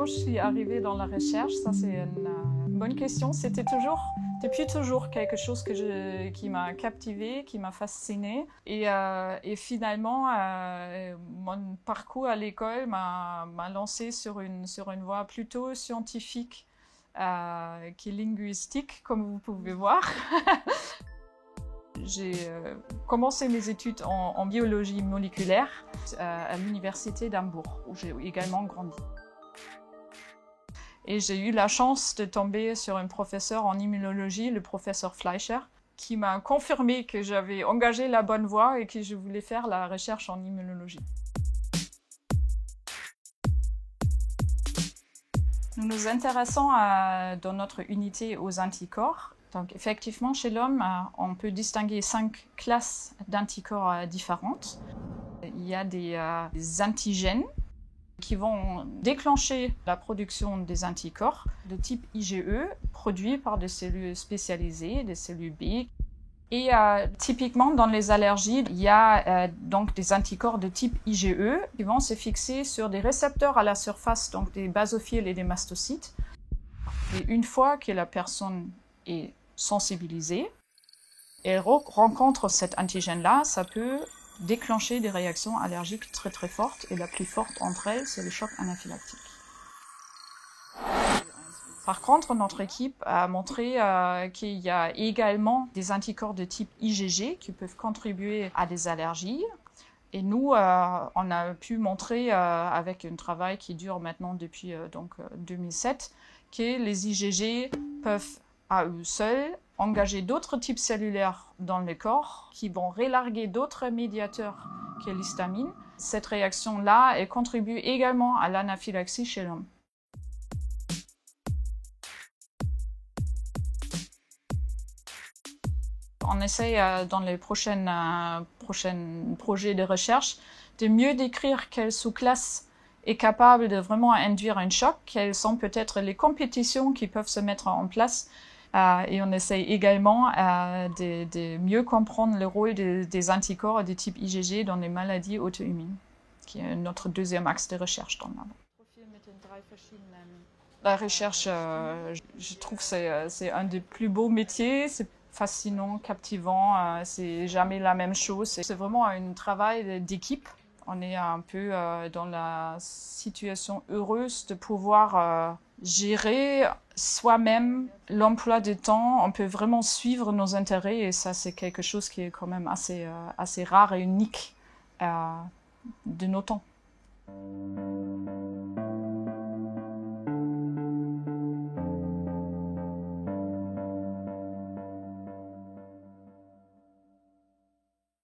je suis arrivée dans la recherche? Ça, c'est une bonne question. C'était depuis toujours quelque chose qui m'a captivée, qui m'a fascinée. Et finalement, mon parcours à l'école m'a lancée sur une voie plutôt scientifique qui est linguistique, comme vous pouvez voir. J'ai commencé mes études en biologie moléculaire à l'université d'Hambourg, où j'ai également grandi. Et j'ai eu la chance de tomber sur un professeur en immunologie, le professeur Fleischer, qui m'a confirmé que j'avais engagé la bonne voie et que je voulais faire la recherche en immunologie. Nous nous intéressons dans notre unité aux anticorps. Donc effectivement, chez l'homme, on peut distinguer 5 classes d'anticorps différentes. Il y a des antigènes qui vont déclencher la production des anticorps de type IgE, produits par des cellules spécialisées, des cellules B. Et typiquement, dans les allergies, il y a donc des anticorps de type IgE qui vont se fixer sur des récepteurs à la surface, donc des basophiles et des mastocytes. Et une fois que la personne est sensibilisée, elle rencontre cet antigène-là, ça peut déclencher des réactions allergiques très très fortes, et la plus forte entre elles, c'est le choc anaphylactique. Par contre, notre équipe a montré qu'il y a également des anticorps de type IgG qui peuvent contribuer à des allergies. Et nous, on a pu montrer avec un travail qui dure maintenant depuis 2007 que les IgG peuvent à eux seuls engager d'autres types cellulaires dans le corps qui vont relarguer d'autres médiateurs que l'histamine. Cette réaction-là, elle contribue également à l'anaphylaxie chez l'homme. On essaye dans les prochains projets de recherche de mieux décrire quelle sous-classe est capable de vraiment induire un choc, quelles sont peut-être les compétitions qui peuvent se mettre en place. Et on essaye également de mieux comprendre le rôle des anticorps de type IgG dans les maladies auto-immunes, qui est notre deuxième axe de recherche dans le labo. La recherche, je trouve que c'est un des plus beaux métiers. C'est fascinant, captivant, c'est jamais la même chose. C'est vraiment un travail d'équipe. On est un peu dans la situation heureuse de pouvoir gérer soi-même l'emploi du temps. On peut vraiment suivre nos intérêts et ça, c'est quelque chose qui est quand même assez rare et unique de nos temps.